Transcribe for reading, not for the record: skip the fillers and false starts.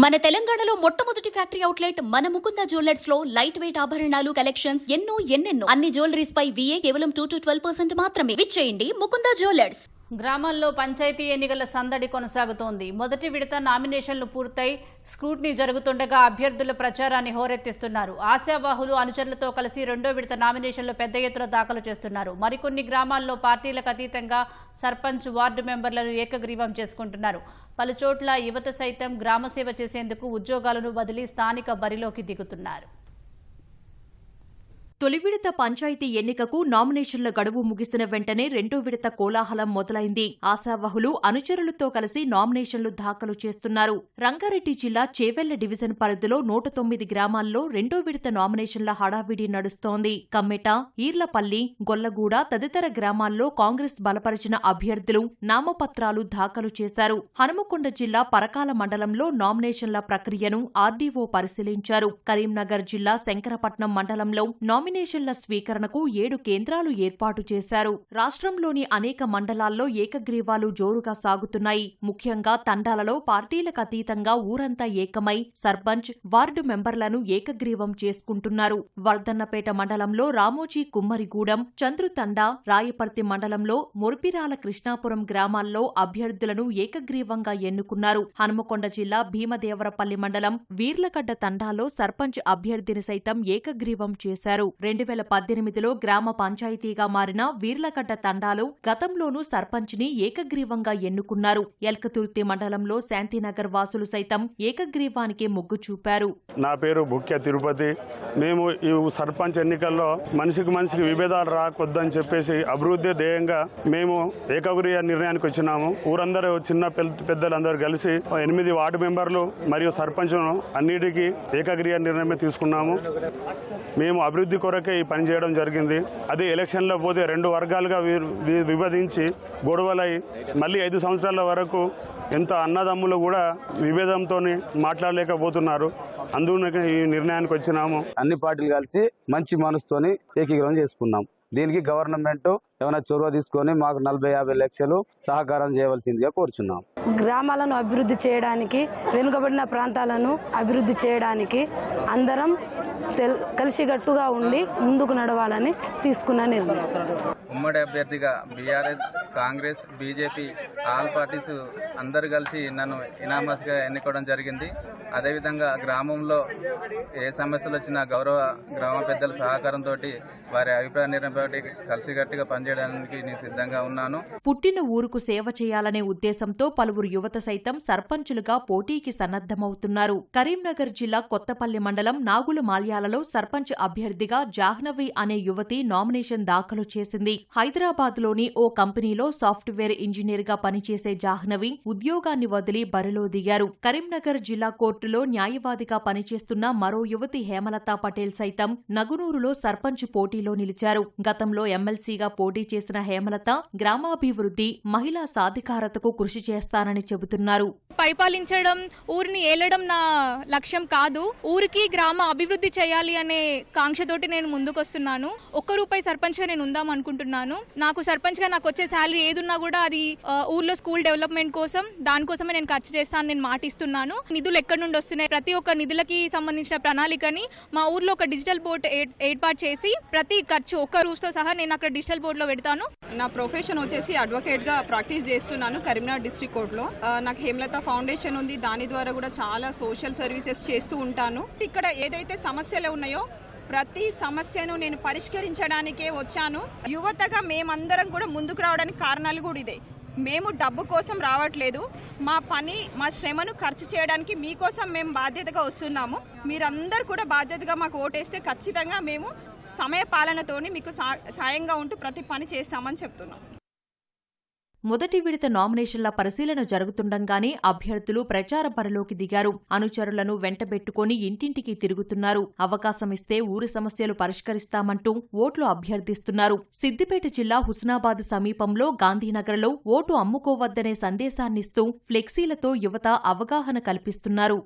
మన తెలంగాణలో మొట్టమొదటి ఫ్యాక్టరీ అవుట్లెట్ మన ముకుంద జ్యువెలర్స్ లో లైట్ వెయిట్ ఆభరణాలు కలెక్షన్స్ ఎన్నెన్నో అన్ని జ్యువెలరీస్ పై VA కేవలం 2 to 12% మాత్రమే. విచ్చేయండి ముకుంద జ్యువెలర్స్. గ్రామాల్లో పంచాయతీ ఎన్నికల సందడి కొనసాగుతోంది. మొదటి విడత నామినేషన్లు పూర్తయి స్క్రూటినీ జరుగుతుండగా అభ్యర్థుల ప్రచారాన్ని హోరెత్తిస్తున్నారు. ఆశావాహులు అనుచరులతో కలిసి రెండో విడత నామినేషన్లు పెద్ద ఎత్తున దాఖలు చేస్తున్నారు. మరికొన్ని గ్రామాల్లో పార్టీలకు అతీతంగా సర్పంచ్, వార్డు మెంబర్లను ఏకగ్రీవం చేసుకుంటున్నారు. పలుచోట్ల యువత సైతం గ్రామసేవ చేసేందుకు ఉద్యోగాలను వదిలి స్థానిక బరిలోకి దిగుతున్నారు. తొలి విడత పంచాయతీ ఎన్నికకు నామినేషన్ల గడువు ముగిసిన వెంటనే రెండో విడత కోలాహలం మొదలైంది. ఆశావహులు అనుచరులతో కలిసి నామినేషన్లు దాఖలు చేస్తున్నారు. రంగారెడ్డి జిల్లా చేవెళ్ల డివిజన్ పరిధిలో 109 గ్రామాల్లో రెండో విడత నామినేషన్ల హడావిడి నడుస్తోంది. కమ్మెట, ఈర్లపల్లి, గొల్లగూడ తదితర గ్రామాల్లో కాంగ్రెస్ బలపరిచిన అభ్యర్థులు నామపత్రాలు దాఖలు చేశారు. హనుమకొండ జిల్లా పరకాల మండలంలో నామినేషన్ల ప్రక్రియను ఆర్డీఓ పరిశీలించారు. కరీంనగర్ జిల్లా శంకరపట్నం మండలంలో నామినేషన్ల స్వీకరణకు 7 కేంద్రాలు ఏర్పాటు చేశారు. రాష్ట్రంలోని అనేక మండలాల్లో ఏకగ్రీవాలు జోరుగా సాగుతున్నాయి. ముఖ్యంగా తండాలలో పార్టీలకు అతీతంగా ఊరంతా ఏకమై సర్పంచ్, వార్డు మెంబర్లను ఏకగ్రీవం చేసుకుంటున్నారు. వర్ధన్నపేట మండలంలో రామోజీ కుమ్మరిగూడెం, చంద్రుతండా, రాయపర్తి మండలంలో మురిపిరాల కృష్ణాపురం గ్రామాల్లో అభ్యర్థులను ఏకగ్రీవంగా ఎన్నుకున్నారు. హనుమకొండ జిల్లా భీమదేవరపల్లి మండలం వీర్లగడ్డ తండాలో సర్పంచ్ అభ్యర్థిని సైతం ఏకగ్రీవం చేశారు. 2018లో గ్రామ పంచాయతీగా మారిన వీర్లగడ్డ తండాలో గతంలోనూ సర్పంచ్ని ఏకగ్రీవంగా ఎన్నుకున్నారు. ఎల్కతుర్తి మండలంలో శాంతినగర్ వాసులు సైతం ఏకగ్రీవానికి మొగ్గు చూపారు. నా పేరు బుక్య తిరుపతి. మేము ఈ సర్పంచ్ ఎన్నికల్లో మనిషికి విభేదాలు రాకొద్దని చెప్పేసి అభివృద్ధి ధ్యేయంగా మేము ఏకగ్రీవ నిర్ణయానికి వచ్చినాము. ఊరందరూ చిన్న పెద్దలందరూ కలిసి 8 వార్డు మెంబర్లు మరియు సర్పంచ్ను అన్నిటికీ ఏకగ్రీవ నిర్ణయమే తీసుకున్నాము. మేము అభివృద్ధి కొరకే ఈ పని చేయడం జరిగింది. అది ఎలక్షన్లో పోతే 2 వర్గాలుగా విభజించి గొడవలై మళ్ళీ 5 సంవత్సరాల వరకు ఎంత అన్నదమ్ములు కూడా విభేదంతో మాట్లాడలేకపోతున్నారు. అందువల్ల ఈ నిర్ణయానికి వచ్చినాము. అన్ని పార్టీలు కలిసి మంచి మనసుతోని ఏకీకరణ చేసుకున్నాం. దీనికి గవర్నమెంట్ ఏమైనా చొరవ తీసుకొని మాకు 40-50 లక్షలు సహకారం చేయవలసిందిగా కోరుచున్నాం. గ్రామాలను అభివృద్ధి చేయడానికి, వెనుకబడిన ప్రాంతాలను అభివృద్ధి చేయడానికి అందరం కలిసికట్టుగా ఉండి ముందుకు నడవాలని తీసుకున్న నిర్ణయం. ఉమ్మడి అభ్యర్థిగా BRS, Congress, BJP all parties అందరు కలిసి నన్ను ఇనామస్గా ఎన్నుకోవడం జరిగింది. అదేవిధంగా గ్రామంలో ఏ సమస్యలు వచ్చినా గౌరవ గ్రామ పెద్దల సహకారంతో వారి అభిప్రాయ నిర్ణయంతో కలిసికట్టుగా పనిచేయడానికి నేను సిద్ధంగా ఉన్నాను. పుట్టిన ఊరుకు సేవ చేయాలనే ఉద్దేశంతో పలువురు యువత సైతం సర్పంచులుగా పోటీకి సన్నద్దమవుతున్నారు. కరీంనగర్ జిల్లా కొత్తపల్లి మండలం నాగుల మాల్యాలలో సర్పంచ్ అభ్యర్థిగా జాహ్నవి అనే యువతి నామినేషన్ దాఖలు చేసింది. హైదరాబాద్లోని ఓ కంపెనీలో సాఫ్ట్వేర్ ఇంజనీర్గా పనిచేసే జాహ్నవి ఉద్యోగాన్ని వదిలి బరిలో దిగారు. కరీంనగర్ జిల్లా కోర్టులో న్యాయవాదిగా పనిచేస్తున్న మరో యువతి హేమలతా పటేల్ సైతం నగునూరులో సర్పంచ్ పోటీలో నిలిచారు. గతంలో ఎమ్మెల్సీగా పోటీ చేసిన హేమలత గ్రామాభివృద్ధి, మహిళా సాధికారతకు కృషి చేస్తానని చెబుతున్నారు. పరిపాలించడం, ఊరిని ఏలడం నా లక్ష్యం కాదు. ఊరికి గ్రామ అభివృద్ధి చేయాలి అనే కాంక్షతోటి నేను ముందుకొస్తున్నాను. ₹1 సర్పంచ్గా నేను ఉందాం అనుకుంటున్నాను. నాకు సర్పంచ్గా నాకు వచ్చే శాలరీ ఏదున్నా కూడా అది ఊర్లో స్కూల్ డెవలప్మెంట్ కోసం, దానికోసమే నేను ఖర్చు చేస్తాను, నేను మాటిస్తున్నాను. నిధులు ఎక్కడి నుండి వస్తున్నాయి, ప్రతి ఒక్క నిధులకి సంబంధించిన ప్రణాళికని మా ఊర్లో ఒక డిజిటల్ బోర్డు ఏర్పాటు చేసి ప్రతి ఖర్చు ఒక్క రూస్తో సహా నేను అక్కడ డిజిటల్ బోర్డులో పెడతాను. నా ప్రొఫెషన్ వచ్చేసి అడ్వకేట్గా ప్రాక్టీస్ చేస్తున్నాను కరీంనగర్ డిస్ట్రిక్ట్ కోర్టులో. నాకు హేమలత ఫౌండేషన్ ఉంది, దాని ద్వారా కూడా చాలా సోషల్ సర్వీసెస్ చేస్తూ ఉంటాను. ఇక్కడ ఏదైతే సమస్యలు ఉన్నాయో ప్రతి సమస్యను నేను పరిష్కరించడానికే వచ్చాను. యువతగా మేమందరం కూడా ముందుకు రావడానికి కారణాలు కూడా ఇదే. మేము డబ్బు కోసం రావట్లేదు, మా పని, మా శ్రమను ఖర్చు చేయడానికి మీకోసం మేము బాధ్యతగా వస్తున్నాము. మీరందరూ కూడా బాధ్యతగా మాకు ఓటేస్తే ఖచ్చితంగా మేము సమయ పాలనతోని మీకు సాయంగా ఉంటూ ప్రతి పని చేస్తామని చెప్తున్నాం. మొదటి విడత నామినేషన్ల పరిశీలన జరుగుతుండగానే అభ్యర్థులు ప్రచార బరిలోకి దిగారు. అనుచరులను వెంటబెట్టుకుని ఇంటింటికి తిరుగుతున్నారు. అవకాశమిస్తే ఊరి సమస్యలు పరిష్కరిస్తామంటూ ఓట్లు అభ్యర్థిస్తున్నారు. సిద్దిపేట జిల్లా హుస్నాబాద్ సమీపంలో గాంధీనగర్లో ఓటు అమ్ముకోవద్దనే సందేశాన్నిస్తూ ఫ్లెక్సీలతో యువత అవగాహన కల్పిస్తున్నారు.